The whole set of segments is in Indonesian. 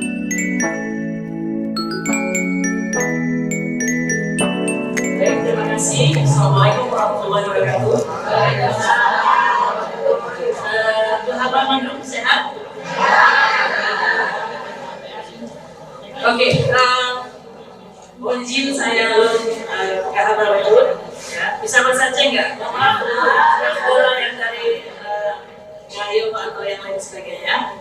Baik, terima kasih. Assalamualaikum warahmatullahi wabarakatuh. Sahabat Mandung sehat? Oke, mohon izin saya Kahaba Wajud, ya, bisa bersaja nggak? Bola yang dari Mario atau yang lain sebagainya.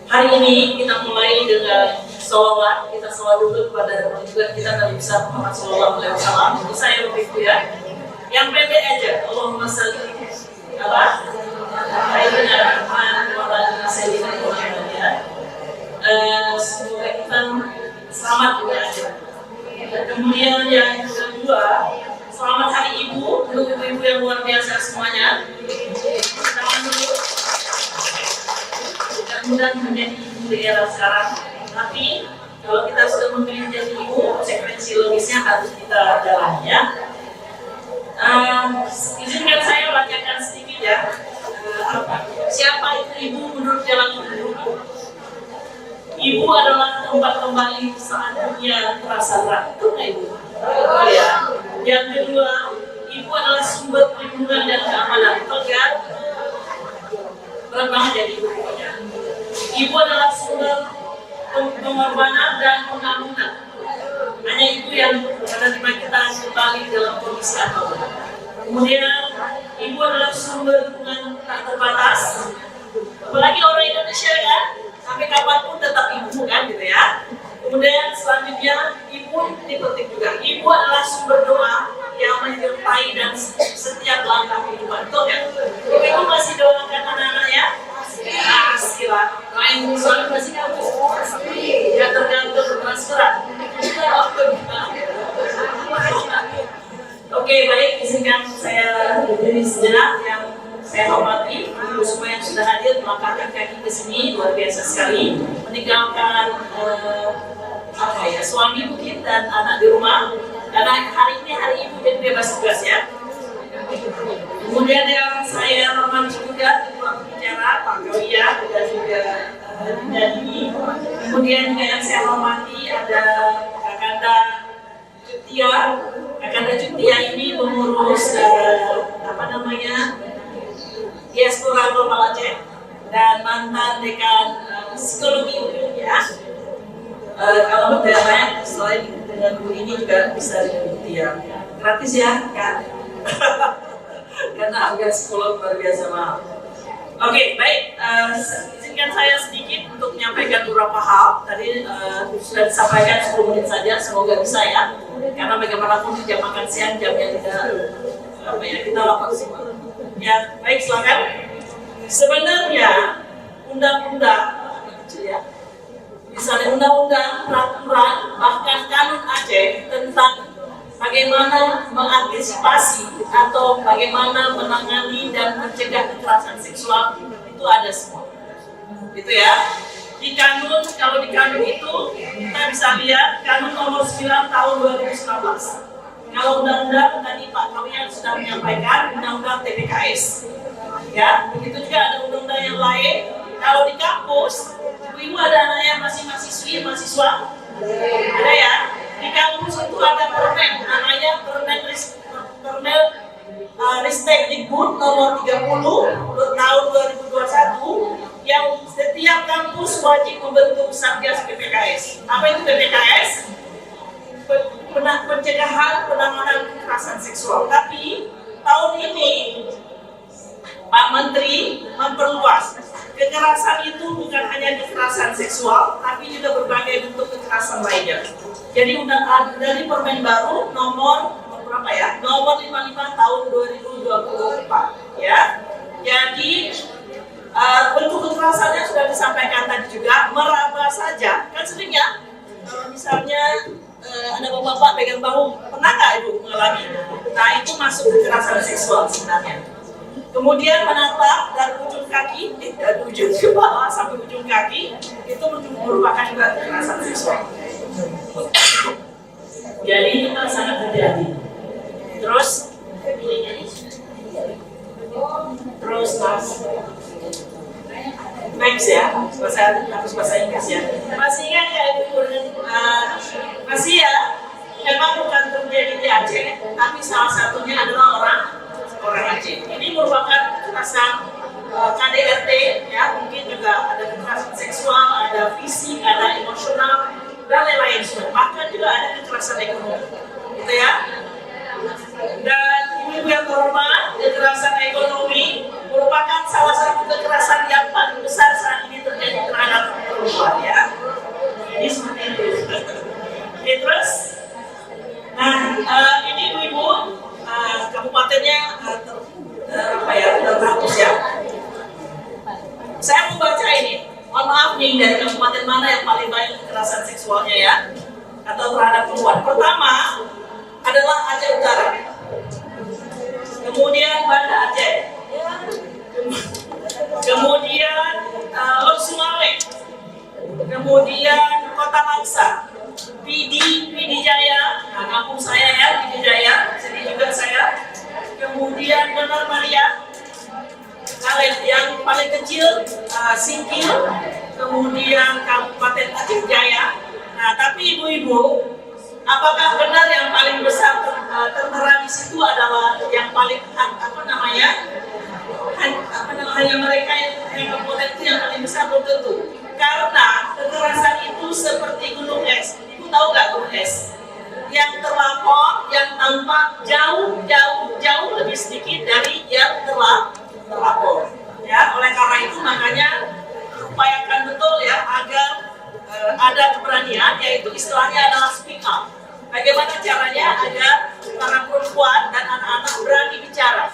Hari ini kita mulai dengan sholawat. Kita sholawat dulu kepada juga kita Nabi besar Muhammad SAW. Itu saya begitu ya. Yang pendek aja. Allahumma shalli ala sayyidina Muhammad wa ala sayyidina Muhammad ya. Semoga kita selamat juga aja. Kemudian yang kedua, selamat Hari Ibu untuk ibu-ibu yang luar biasa semuanya. Selamat dulu. Mudah-mudahan menjadi ibu di era sekarang. Tapi kalau kita sudah memilih jadi ibu, konsekuensi logisnya harus kita jalani ya. Izinkan saya bacakan sedikit ya. Siapa itu ibu menurut jalan hidupku? Ibu adalah tempat kembali saat dunia terasa berat. Itu nggak ibu? Oh ya. Yang kedua, ibu adalah sumber perlindungan dan keamanan. Tegar, berat banget jadi ibu pokoknya. Ibu adalah sumber pengorbanan dan pengampunan. Hanya itu yang menerima kita kembali dalam kondisi apapun. Kemudian, ibu adalah sumber dukungan tak terbatas. Apalagi orang Indonesia kan, sampai kapanpun tetap ibu kan gitu ya. Kemudian selanjutnya, ibu ini penting juga. Ibu adalah sumber doa yang menyertai dan setiap langkah kehidupan. Betul ya? Ibu masih doakan anak-anaknya? Pastilah. Main suami masih kamu? Ya tergantung transferan. Oke, baik. Izinkan saya berdiri sejenak yang saya hormati ibu semua yang sudah hadir melangkahkan kaki ke sini, luar biasa sekali, meninggalkan suami mungkin dan anak di rumah karena hari ini hari ibu jadi bebas tugas ya. Kemudian yang saya hormati juga ketua pembicara Pak Gawia dan juga Dani. Kemudian juga yang saya hormati ada Kakanda Cutia. Kakanda Cutia ini mengurus diaspora Global Aceh dan mantan dekan psikologi UIN ya. Kalau bertanya selain dengan Bu ini juga bisa diikuti ya. Gratis ya kan? Karena harga psikolog luar biasa mahal. Oke, baik. Izinkan saya sedikit untuk menyampaikan beberapa hal. Tadi sudah disampaikan 10 menit saja, semoga bisa ya. Karena bagaimanapun jam makan siang jamnya kita lapar semua. Ya, baik silakan. Sebenarnya undang-undang ya, misalnya undang-undang, peraturan, bahkan kanun Aceh tentang bagaimana mengantisipasi atau bagaimana menangani dan mencegah kekerasan seksual itu ada semua. Gitu ya. Di kanun, kalau di kanun itu kita bisa lihat kanun nomor 9 tahun 2019. Kalau undang-undang tadi Pak Kawian sudah menyampaikan undang-undang TPKS, ya begitu juga ada undang-undang yang lain. Kalau di kampus, ibu ada anaknya masih mahasiswa, ada ya. Di kampus itu ada permen, namanya permen Ristek Dikbud nomor 30 tahun 2021 yang setiap kampus wajib membentuk Satgas PPKS. Apa itu PPKS? Pencegahan penanganan kekerasan seksual. Tapi tahun ini Pak Menteri memperluas kekerasan itu bukan hanya kekerasan seksual, tapi juga berbagai bentuk kekerasan lainnya. Jadi dari permen baru nomor berapa ya? Nomor 55 tahun 2024 ya. Jadi bentuk kekerasannya sudah disampaikan tadi juga, meraba saja. Kan seringnya kalau misalnya ada bapak-bapak pegang bahu, pernah nggak ibu mengalami? Nah itu masuk kekerasan seksual sebenarnya. Kemudian menatap dari ujung kaki, dari ujung kepala sampai ujung kaki, itu merupakan juga kekerasan seksual. Jadi kita sangat hati-hati. Terus mas, Next ya, harus bahasa Inggris ya. Masih ingat ya Ibu masih ya, memang bukan terjadi di Aceh, tapi salah satunya adalah orang Aceh. Ini merupakan kekerasan KDRT ya, mungkin juga ada kekerasan seksual, ada fisik, ada emosional dan lain-lain. Bahkan juga ada kekerasan ekonomi, gitu ya. Dan ibu yang terhormat, kekerasan ekonomi merupakan salah satu kekerasan yang paling besar saat ini terjadi terhadap perempuan ya. Ini seperti itu. Oke, terus, nah ini ibu-ibu kabupatennya terhapus ya. Saya mau baca ini. Mohon maaf nih, dari kabupaten mana yang paling banyak kekerasan seksualnya ya, atau terhadap perempuan. Pertama adalah Aceh Utara, kemudian Banda Aceh, kemudian Lok Sumawe, kemudian Kota Langsa, Pidi Jaya, nah kampung saya ya, Pidi Jaya, sini juga saya, kemudian Benar Maria, Kalian yang paling kecil Singkil, kemudian Kabupaten Aceh Jaya. Nah tapi ibu-ibu, apakah benar yang paling besar tertera di situ adalah yang paling hanya mereka yang berpotensi yang paling besar? Belum tentu, karena kekerasan itu seperti gunung es. Ibu tahu nggak gunung es? Yang terlapor, yang tampak jauh lebih sedikit dari yang terlapor. Ya, oleh karena itu makanya upayakan betul ya agar ada keberanian, yaitu istilahnya adalah speak up. Bagaimana caranya agar para perempuan dan anak-anak berani bicara?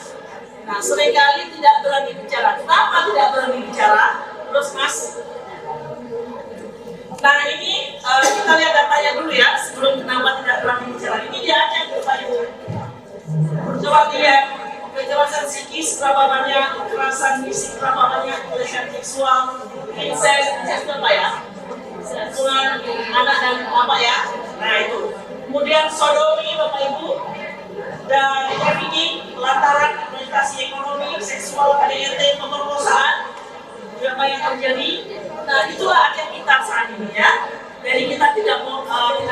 Nah, seringkali tidak berani bicara. Kenapa tidak berani bicara? Terus Mas? Nah ini kita lihat datanya dulu ya, sebelum kenapa tidak berani bicara. Ini dia Aceh Bapak Ibu. Coba lihat kekerasan psikis berapa banyak, kekerasan fisik berapa banyak, kekerasan seksual, incest apa ya? Hubungan anak dan apa ya? Nah itu. Kemudian sodomi Bapak Ibu, dan trafficking lantaran eksploitasi ekonomi, seksual, KDRT, pemerkosaan juga banyak terjadi. Nah itulah Aceh kita saat ini ya. Jadi kita tidak boleh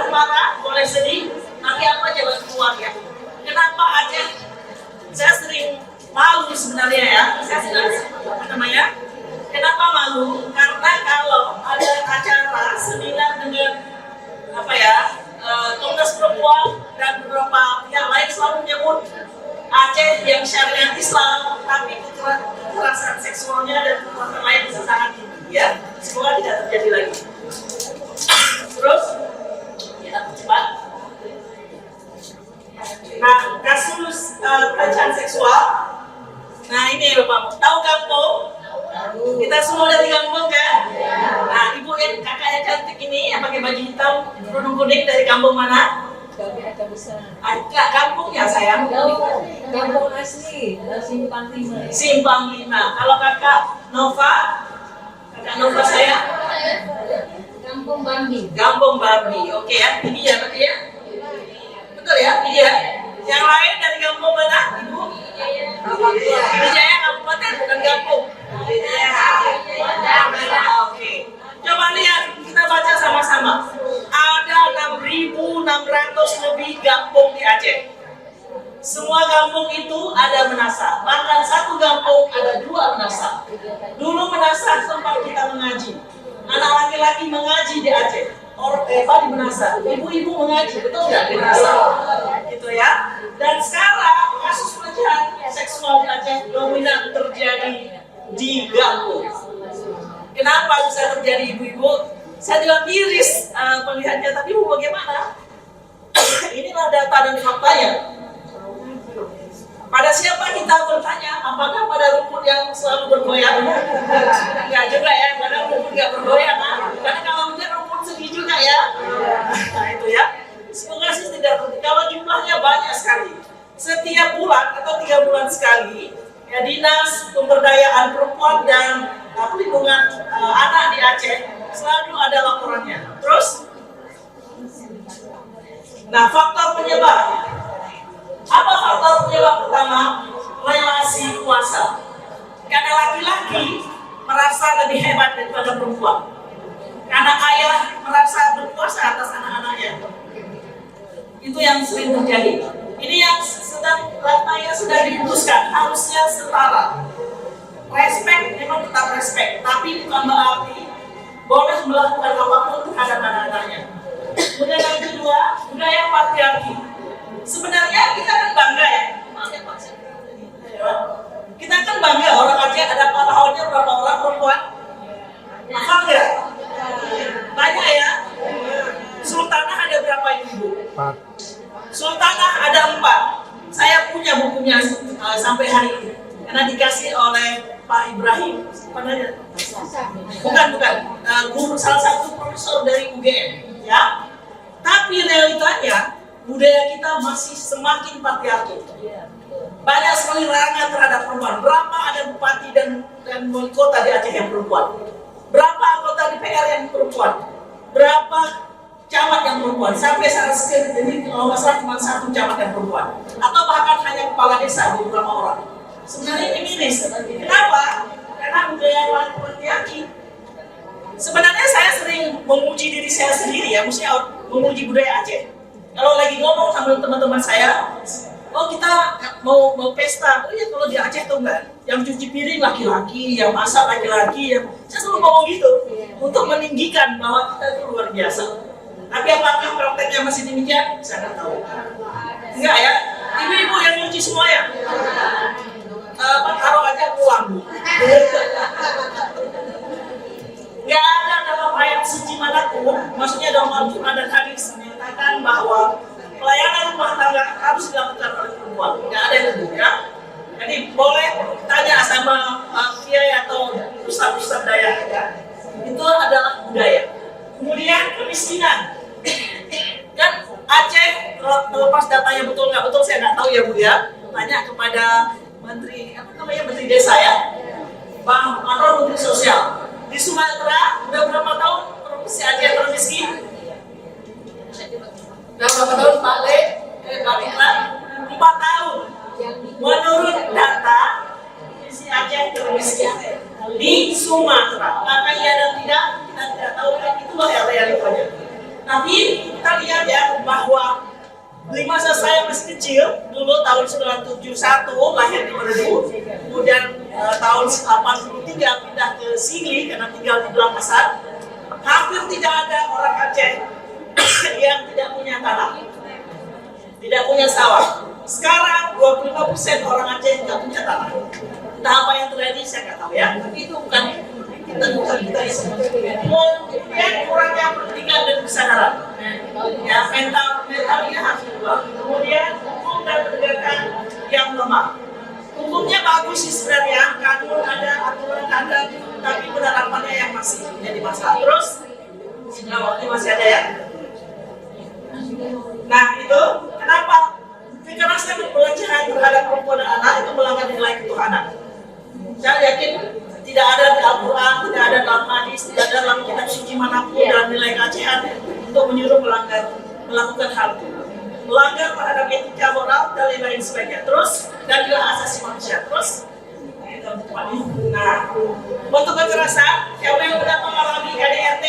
marah, boleh sedih, tapi apa jalan keluar ya. Kenapa Aceh? Saya sering malu sebenarnya ya. Kenapa malu? Karena kalau ada acara seminar dengan Komnas Perempuan dan beberapa pihak lain selalu menyebut Aceh yang syariat Islam, tapi kekerasan seksualnya dan kekerasan lain bisa sangat tinggi ya. Semoga tidak terjadi lagi. Terus kita cepat. Nah, kasus pelecehan seksual. Nah ini Bapak, tahu kampung? Kita semua dari kampung kan? Nah ibu yang kakak yang cantik ini yang pakai baju hitam kerudung kuning dari kampung mana? Kami ada besar. Kampung ya sayang? Kampung asli, Simpang 5. Simpang 5. Kalau kakak Nova saya? Kampung Bambi. Kampung Bambi. Oke ya, ini ya berarti ya? Betul ya, ini ya. Yang lain dari kampung mana, Ibu? Pidi Jaya Kabupaten, bukan kampung. Oke. Coba lihat, kita baca sama-sama. Ada 6.600 lebih kampung di Aceh. Semua kampung itu ada menasa. Bahkan satu kampung ada 2 menasa. Dulu menasa tempat kita mengaji. Anak laki-laki mengaji di Aceh. Di menasa. Ibu-ibu mengaji, betul nggak di menasa? Gitu ya. Dan sekarang kasus pelecehan seksual di Aceh dominan terjadi di kampung. Kenapa bisa terjadi ibu-ibu? Saya juga miris melihatnya, tapi ibu bagaimana? Inilah data dan faktanya. Pada siapa kita bertanya? Apakah pada rumput yang selalu bergoyang? Enggak juga ya, pada rumput nggak bergoyang. Karena kalau hujan rumput sedih juga ya. Nah itu ya. Semoga sih tidak terjadi. Kalau jumlahnya banyak sekali. Setiap bulan atau 3 bulan sekali, ya Dinas Pemberdayaan Perempuan dan Pelindungan Anak di Aceh selalu ada laporannya. Terus, nah faktor penyebab. Apa faktor penyebab pertama? Relasi kuasa. Karena laki-laki merasa lebih hebat daripada perempuan. Karena ayah merasa berkuasa atas anak-anaknya. Itu yang sering terjadi. Ini yang sudah diputuskan, harusnya setara. Respect memang tetap respect, tapi bukan berarti boleh melakukan apapun terhadap anak-anaknya. Kemudian yang kedua, budaya patriarki. Sebenarnya kita kan bangga ya. Kita kan bangga orang Aceh ada pahlawannya berapa orang perempuan? Hafal nggak? Banyak ya. Sultanah ada berapa ibu? 4. Sultanah ada 4. Saya punya bukunya sampai hari ini. Karena dikasih oleh Pak Ibrahim. Bukan. Guru salah satu profesor dari UGM. Ya. Tapi realitanya budaya kita masih semakin patriarki. Banyak sekali larangan terhadap perempuan. Berapa ada bupati dan wali kota di Aceh yang perempuan? Berapa anggota DPR yang perempuan? Berapa camat yang perempuan? Sampai saat ini kalau nggak salah cuma 1 camat yang perempuan. Atau bahkan hanya kepala desa beberapa orang. Sebenarnya ini miris. Kenapa? Karena budaya patriarki. Sebenarnya saya sering memuji diri saya sendiri ya, maksudnya memuji budaya Aceh. Kalau lagi ngomong sama teman-teman saya, oh kita mau pesta, oh ya kalau di Aceh tuh enggak, yang cuci piring laki-laki, yang masak laki-laki, saya selalu ngomong gitu untuk meninggikan bahwa kita itu luar biasa. Tapi apakah prakteknya masih demikian? Saya nggak tahu. Enggak ya, ibu-ibu yang nyuci semua ya. Taruh aja pulang bu. Nggak ada dalam ayat suci manapun, maksudnya dalam Al-Quran dan hadis menyatakan bahwa pelayanan rumah tangga harus dilakukan oleh perempuan. Nggak ada itu ya. Jadi boleh tanya sama kiai atau ustaz-ustaz Dayak ya. Itu adalah budaya. Kemudian kemiskinan. Kan Aceh, terlepas datanya betul nggak betul saya nggak tahu ya bu ya. Tanya kepada menteri desa ya, Bang Anwar, menteri sosial. Di Sumatera udah berapa tahun provinsi Aceh termiskin? Udah berapa tahun Pak Le? Pak Mitra? 4 tahun. Menurut data provinsi Aceh termiskin di Sumatera. Maka iya dan tidak kita tidak tahu, itulah yang realitanya. Tapi kita lihat ya bahwa di masa saya masih kecil, dulu tahun 1971 lahir di Meredu, kemudian tahun 83 pindah ke Sigli karena tinggal di Belangkasan. Hampir tidak ada orang Aceh yang tidak punya tanah, tidak punya sawah. Sekarang 25% orang Aceh tidak punya tanah. Entah apa yang terjadi saya nggak tahu ya, tapi itu bukan kita kemudian kurangnya pendidikan dan kesadaran ya, mentalnya harus berubah. Kemudian hukum dan penegakan yang lemah. Hukumnya bagus sih sebenarnya, kanun ada, aturan ada, tapi penerapannya yang masih menjadi masalah. Terus waktu masih ada ya. Nah itu kenapa kekerasan dan pelecehan terhadap perempuan dan anak itu melanggar nilai ketuhanan. Saya yakin tidak ada di Al-Quran, tidak ada dalam hadis, tidak ada dalam kitab suci manapun dalam nilai keacehan untuk menyuruh melakukan hal itu. Melanggar terhadap etika moral dan lain sebagainya. Terus dan juga asasi manusia. Terus nah, untuk kekerasan, siapa yang sudah mengalami KDRT?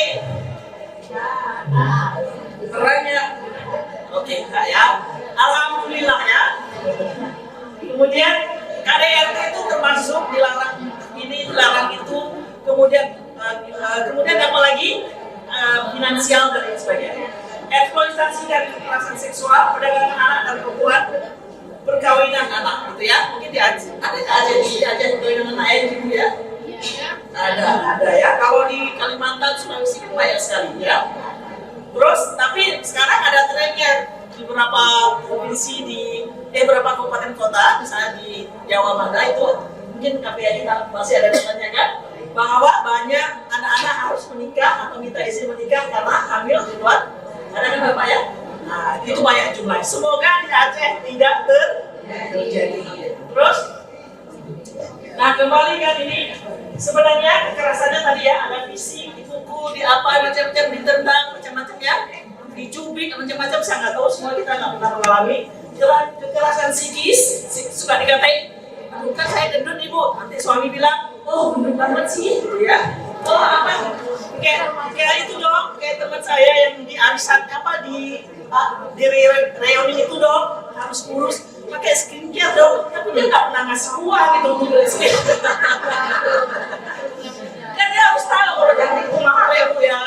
Kerennya, oke, ya. Alhamdulillah ya. Kemudian KDRT itu termasuk dilarang ini, dilarang itu. Kemudian apa lagi? Finansial dan lain sebagainya. Eksploitasi dan kekerasan seksual, perdagangan anak dan perempuan, perkawinan anak, gitu ya. Mungkin di Aceh, ada di Aceh perkawinan anak gitu ya. Ada ya. Kalau di Kalimantan, Sulawesi kan banyak sekali ya. Terus, tapi sekarang ada trennya di beberapa provinsi beberapa kabupaten kota, misalnya di Jawa Barat itu, mungkin KPI kita masih ada datanya kan, bahwa banyak anak-anak harus menikah atau minta izin menikah karena hamil di luar. Ada kan Bapak ya? Nah, itu banyak jumlah. Semoga di Aceh tidak terjadi. Terus, nah kembali kan ini, sebenarnya kekerasannya tadi ya, ada fisik, dipukul, di apa, macam-macam, ditendang, macam-macam ya, dicubit, macam-macam, saya nggak tahu, semua kita nggak pernah mengalami. Kekerasan psikis, suka dikatain aduh kan saya gendut ibu, nanti suami bilang, oh gendut banget sih, gitu ya. Oh apa, kayak itu dong, kayak teman saya yang di arisan apa di reuni itu dong, harus kurus, pakai skincare dong, tapi dia nggak pernah ngasih uang gitu untuk beli skincare. Kan dia harus tahu kalau cantik itu mahal ya bu ya.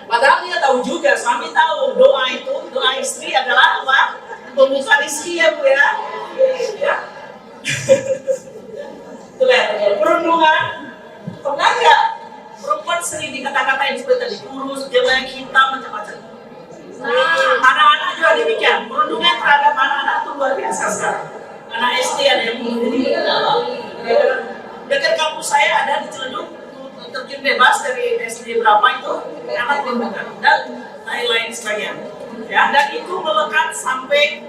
Padahal dia tahu juga, suami tahu doa istri adalah apa? Pembuka rezeki ya bu ya. Ya. Itulah perundungan. Pernah nggak perempuan sering dikata-katain seperti tadi, kurus, jelek, hitam, macam-macam. Anak-anak juga demikian. Perundungan terhadap anak-anak itu luar biasa sekarang. Anak SD ada yang dekat kampus saya ada di Ciledug, terjun bebas dari SD berapa itu anak perundungan dan lain-lain sebagainya. Ya, dan itu melekat sampai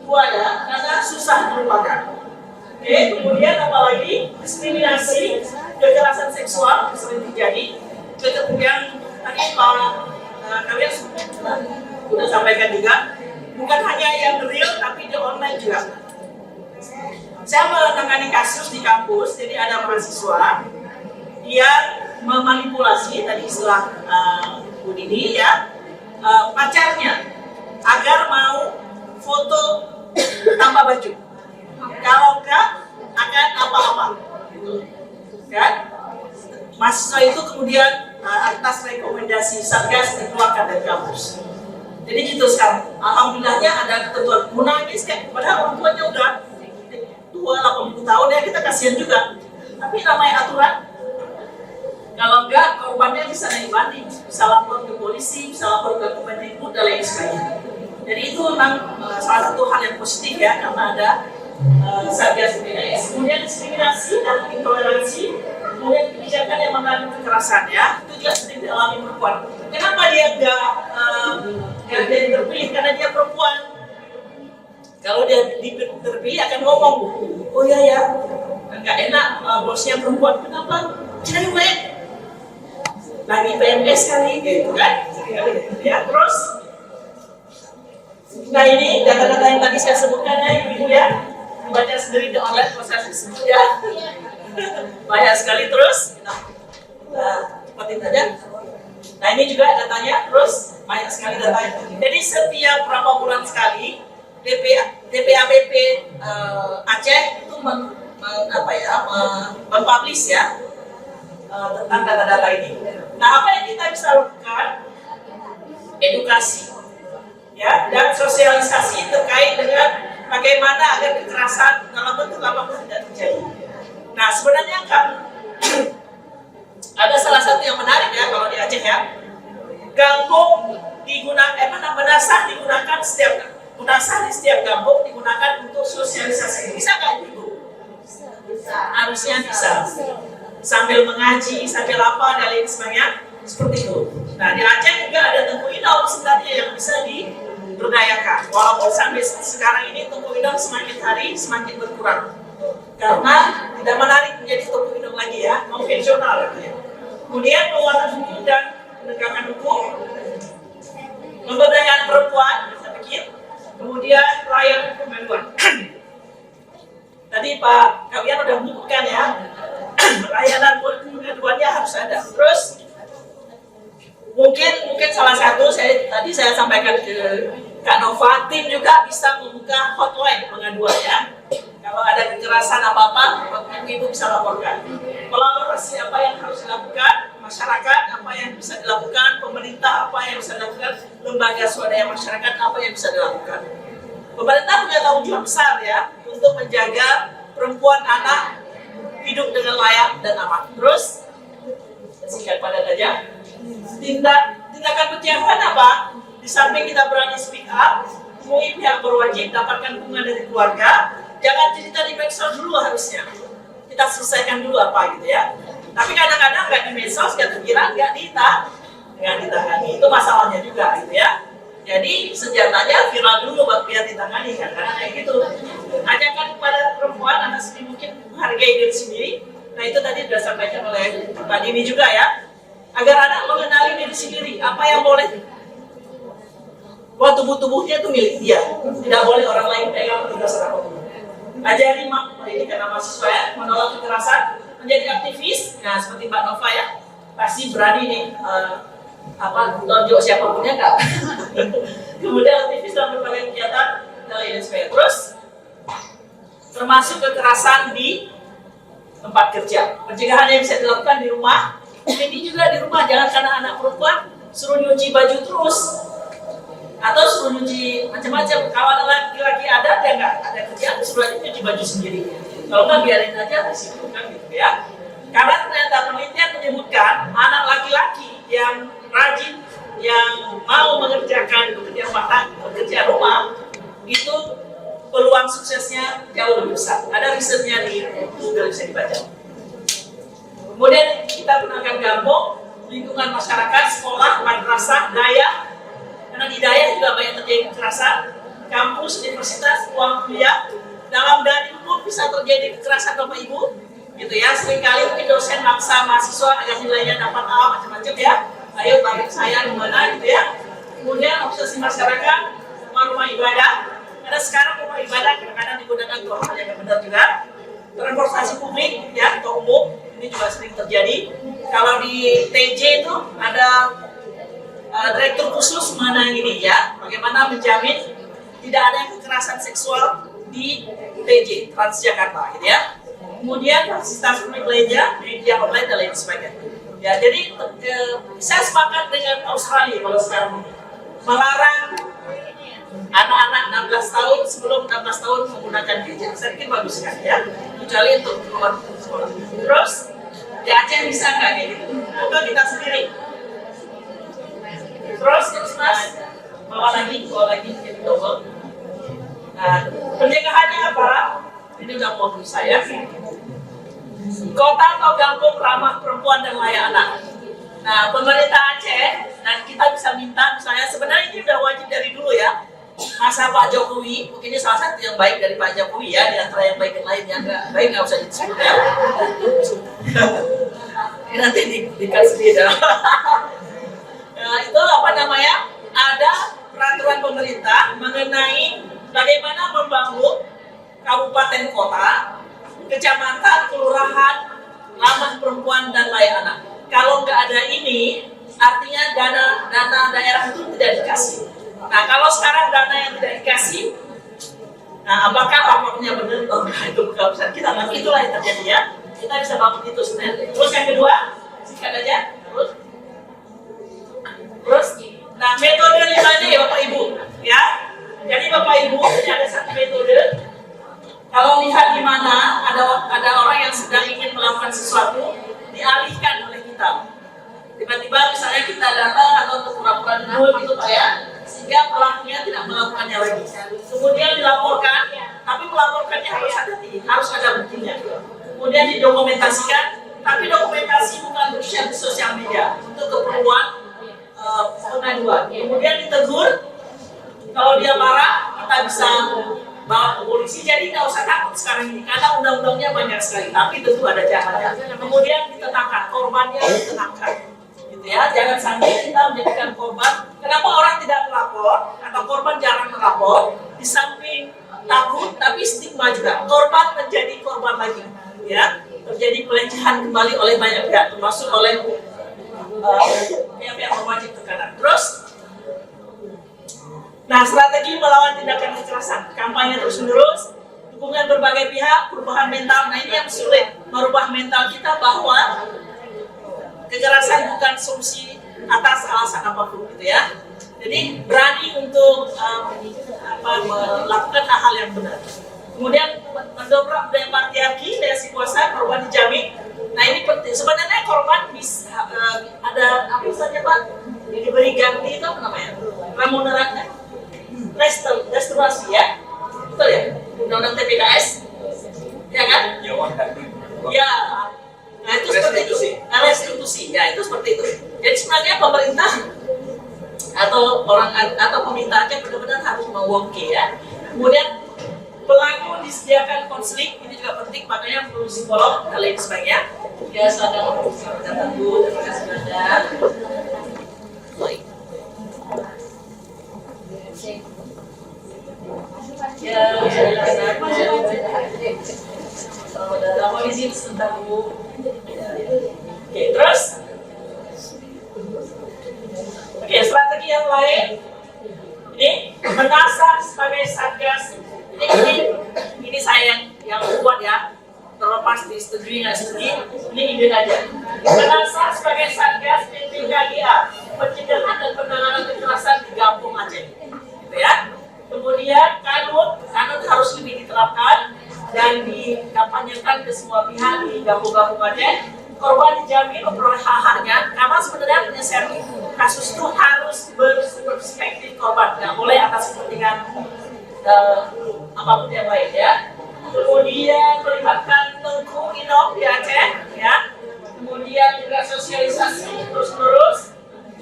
tua ya, karena susah dilupakan. Oke, kemudian apalagi diskriminasi, kekerasan seksual sering terjadi. Kemudian tadi kalian sudah sampaikan juga, bukan hanya yang real tapi di online juga. Saya menangani kasus di kampus, jadi ada mahasiswa dia memanipulasi tadi istilah Bu Dini ya, pacarnya agar mau foto tanpa baju. Kalau enggak akan apa-apa, gitu. Kan? Mahasiswa itu kemudian atas rekomendasi Satgas dikeluarkan dari kampus. Jadi gitu sekarang. Alhamdulillahnya ada ketentuan. Menangis kan, padahal orang tuanya udah tua 80 tahun ya, kita kasihan juga. Tapi namanya aturan. Kalau enggak, korbannya bisa naik banding, bisa lapor ke polisi, bisa lapor ke Kemendikbud dan lain sebagainya. Jadi itu memang salah satu hal yang positif ya, karena ada Satgas BPS. Kemudian diskriminasi dan intoleransi, kemudian kebijakan yang mengandung kekerasan ya, itu juga sering dialami perempuan. Kenapa dia nggak jadi terpilih? Karena dia perempuan. Kalau dia terpilih akan ngomong, oh iya ya, nggak enak bosnya perempuan. Kenapa? Cewek. Lagi PMS kali, gitu kan? Ya terus. Nah ini data-data yang tadi saya sebutkan ya ibu ya, baca sendiri di online proses tersebut ya. Banyak sekali terus, kita cepatin aja. Nah ini juga datanya, terus banyak sekali datanya. Jadi setiap berapa bulan sekali DPAPP Aceh itu mempublish ya tentang data-data ini. Nah apa yang kita bisa lakukan? Edukasi. Ya, dan sosialisasi terkait dengan bagaimana agar kekerasan dalam bentuk apapun tidak terjadi. Nah, sebenarnya kan ada salah satu yang menarik ya kalau di Aceh ya. Gambung digunakan, menasah digunakan di setiap gambung digunakan untuk sosialisasi. Bisa nggak ibu? Harusnya bisa. Sambil mengaji, sambil apa dan lain sebagainya seperti itu. Nah, di Aceh juga ada Tengku Idom sebenarnya yang bisa diberdayakan. Walaupun sampai sekarang ini Tengku Idom semakin hari semakin berkurang. Karena tidak menarik menjadi Tengku Idom lagi ya, konvensional ya. Kemudian penguatan hukum dan penegakan hukum, pemberdayaan perempuan, saya pikir. Kemudian pelayanan pembangunan. Tadi Pak Kawian sudah menyebutkan ya, layanan pembangunannya harus ada. Terus mungkin salah satu tadi saya sampaikan ke Kak Nova, tim juga bisa membuka hotline pengaduan ya. Kalau ada kekerasan apa-apa, ibu bisa laporkan. Kolaborasi apa yang harus dilakukan, masyarakat apa yang bisa dilakukan, pemerintah apa yang bisa dilakukan, lembaga swadaya masyarakat apa yang bisa dilakukan. Pemerintah punya tanggung jawab besar ya untuk menjaga perempuan anak hidup dengan layak dan aman. Terus singkat padat aja. Tindakan pencegahan apa? Di samping kita berani speak up, temui pihak berwajib, dapatkan dukungan dari keluarga. Jangan cerita di medsos dulu harusnya. Kita selesaikan dulu apa gitu ya. Tapi kadang-kadang nggak di medsos, nggak terkira, nggak ditangani. Itu masalahnya juga gitu ya. Jadi senjatanya viral dulu biar ditangani kan, karena kayak gitu. Ajakan kepada perempuan anak sendiri mungkin menghargai diri sendiri. Nah itu tadi sudah disampaikan oleh Pak Dini juga ya. Agar anak mengenali diri sendiri, apa yang boleh. Wah tubuh-tubuhnya itu milik dia, tidak boleh orang lain pegang atau terserah. ajari ini karena mahasiswa ya, menolak kekerasan, menjadi aktivis. Nah seperti Mbak Nova ya, pasti berani nih nonjok siapapun ya Kak. Kemudian aktivis dalam berbagai kegiatan dan lain sebagainya. Terus termasuk kekerasan di tempat kerja. Pencegahan yang bisa dilakukan di rumah. Ini juga di rumah, jangan karena anak perempuan suruh nyuci baju terus atau suruh nyuci macam-macam. Kalau anak laki-laki ada, dia nggak ada kerjaan, suruh aja nyuci baju sendiri. Kalau nggak biarin aja risiko kan gitu ya. Karena ternyata penelitian menyebutkan anak laki-laki yang rajin, yang mau mengerjakan pekerjaan rumah itu peluang suksesnya jauh lebih besar. Ada risetnya di Google, bisa dibaca. Kemudian kita gunakan kampung, lingkungan masyarakat, sekolah, madrasah, daya. Karena di daya juga banyak terjadi kekerasan. Kampus, universitas, ruang kuliah. Dalam daring pun bisa terjadi kekerasan Bapak Ibu. Gitu ya, seringkali mungkin dosen maksa mahasiswa agar nilainya dapat A, macam-macam ya. Ayo tarik saya gimana gitu ya. Kemudian obsesi masyarakat, rumah ibadah. Karena sekarang rumah ibadah kadang-kadang digunakan untuk hal yang benar juga. Transportasi publik ya, atau umum, ini juga sering terjadi. Kalau di TJ itu ada direktur khusus mengenai ini ya, bagaimana menjamin tidak ada kekerasan seksual di TJ Transjakarta gitu ya. Kemudian fasilitas publik lainnya, media online dan lain sebagainya. Ya, jadi saya sepakat dengan Australia kalau sekarang melarang anak-anak 16 tahun sebelum 16 tahun menggunakan gadget. Saya pikir bagus kan ya, kecuali untuk keluar sekolah. Terus di Aceh bisa nggak kayak gitu? Atau kita sendiri? Terus mas bawa lagi jadi double. Nah, pencegahannya apa? Ini udah mau saya. Kota atau kampung ramah perempuan dan layak anak. Nah, pemerintah Aceh dan kita bisa minta misalnya, sebenarnya ini udah wajib dari dulu ya. Masa Pak Jokowi, mungkin ini salah satu yang baik dari Pak Jokowi ya, di antara yang baik yang lain yang nggak baik nggak usah disebut ya. Ini nanti dikasih beda. Nah, itu apa namanya? Ada peraturan pemerintah mengenai bagaimana membangun kabupaten kota, kecamatan, kelurahan, ramah perempuan dan layak anak. Kalau nggak ada ini, artinya dana daerah itu tidak dikasih. Nah, kalau sekarang dana yang tidak dikasih, nah apakah raportnya benar? Oh, itu bukan urusan kita, tapi itulah yang terjadi ya. Kita bisa bangun itu sebenarnya. Terus yang kedua, sikat aja. Terus, nah metode limanya ya Bapak Ibu, ya. Jadi Bapak Ibu, ini ada satu metode. Kalau lihat di mana ada orang yang sedang ingin melakukan sesuatu, dialihkan oleh kita. Tiba-tiba misalnya kita datang atau untuk melakukan dulu gitu Pak ya, sehingga pelakunya tidak melakukannya lagi. Kemudian dilaporkan, tapi melaporkannya harus ada buktinya. Kemudian didokumentasikan, tapi dokumentasi bukan di sosial media untuk keperluan pengaduan. Kemudian ditegur, kalau dia marah kita bisa bawa ke polisi. Jadi nggak usah takut sekarang ini karena undang-undangnya banyak sekali, tapi tentu ada caranya. Kemudian ditenangkan, korbannya ditenangkan, gitu ya. Jangan sampai kita menjadikan korban. Kenapa orang tidak melapor atau korban jarang melapor? Di samping takut, tapi stigma juga. Korban menjadi korban lagi, ya. Terjadi pelecehan kembali oleh banyak pihak, termasuk oleh pihak-pihak berwajib tekanan. Terus, nah strategi melawan tindakan kekerasan, kampanye terus-menerus, dukungan berbagai pihak, perubahan mental. Nah ini yang sulit, merubah mental kita bahwa kekerasan bukan solusi atas alasan apapun gitu ya. Jadi berani untuk melakukan hal-hal yang benar. Kemudian mendobrak budaya patriarki, daya kuasa, korban dijamin. Nah ini penting. Sebenarnya korban bisa ada apa saja Pak? Diberi ganti itu apa namanya? Remunerasi, restorasi ya, betul ya? Undang-undang TPKS, ya kan? Ya. Nah itu seperti itu. Restitusi, ya itu seperti itu. Jadi sebenarnya pemerintah atau pemerintahnya benar-benar harus mewongke ya. Kemudian pelaku disediakan konseling, ini juga penting, makanya perlu psikolog dan lain sebagainya. Ya, sadar tertentu, terima kasih banyak. Ya, izin sebentar Bu. Oke, terus strategi yang lain ini menasah sebagai satgas. Ini saya yang buat ya, terlepas disetujui nggak setujui, ini ide aja. Menasah sebagai satgas PPKGA, pencegahan dan penanganan kekerasan di Kampung Aceh, gitu ya. Kemudian kanun harus lebih diterapkan dan dikampanyekan ke semua pihak di Kampung Aceh. Korban dijamin memperoleh hak-haknya, karena sebenarnya penyelesaian kasus itu harus berperspektif korban, nggak boleh atas kepentingan apapun yang lain ya. Kemudian melibatkan Tengku Inok di Aceh ya. Kemudian juga sosialisasi terus-menerus,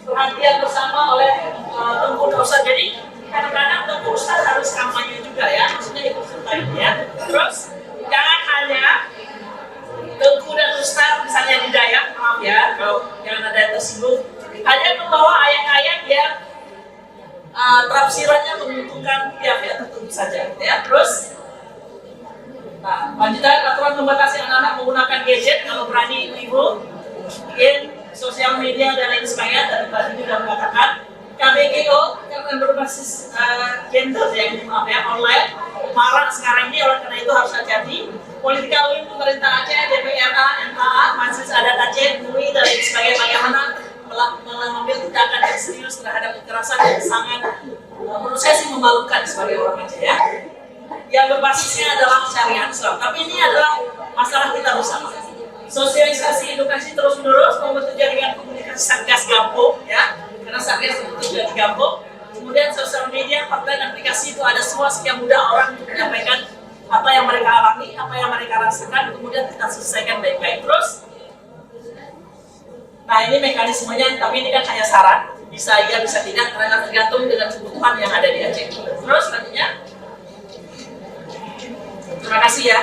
perhatian bersama oleh Tengku Ustadz. Jadi kadang-kadang Tengku Ustadz harus kampanye juga ya, maksudnya ikut sertai ya. Terus jangan hanya Tengku dan Ustadz misalnya di Dayak, maaf ya kalau jangan ada yang tersinggung, hanya membawa ayat-ayat yang tafsirannya menguntungkan pihak ya, tentu saja ya. Terus lanjutan aturan membatasi anak-anak menggunakan gadget kalau berani ibu, sosial media dan lain sebagainya. Tadi Pak Dini sudah mengatakan KBGO karena berbasis gender ya, maaf ya, online marak sekarang ini, oleh karena itu harus hati-hati. Political will pemerintah Aceh, DPRA, MKA, Majelis Adat Aceh, MUI dan lain sebagainya bagaimana mengambil tindakan yang serius terhadap kekerasan yang sangat menurut saya sih memalukan sebagai orang Aceh ya. Yang berbasisnya adalah syariat Islam, tapi ini adalah masalah kita bersama. Sosialisasi edukasi terus menerus, membentuk jaringan komunikasi Satgas Kampung ya, karena Satgas itu juga di Kampung. Kemudian sosial media, hotline, aplikasi itu ada semua sehingga mudah orang untuk menyampaikan apa yang mereka alami, apa yang mereka rasakan, kemudian kita selesaikan baik-baik. Terus, nah ini mekanismenya, tapi ini kan hanya saran, bisa iya bisa tidak karena tergantung dengan kebutuhan yang ada di Aceh. Terus selanjutnya, terima kasih ya,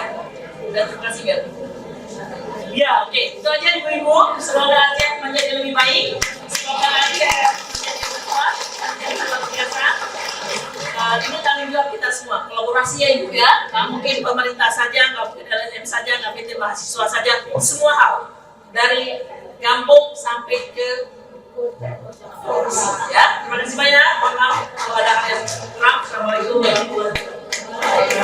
dan terima kasih ya. Ya oke, itu aja ibu-ibu. Semoga Aceh menjadi lebih baik, semoga Aceh menjadi lebih kuat dan luar biasa. Ini tanggung jawab kita semua, kolaborasi ya ibu ya. Nggak mungkin pemerintah saja, nggak mungkin LSM saja, nggak mungkin mahasiswa saja, semua hal dari kampung sampai ke ya. Terima kasih banyak. Mohon maaf kalau ada hal yang kurang. Assalamualaikum warahmatullahi wabarakatuh.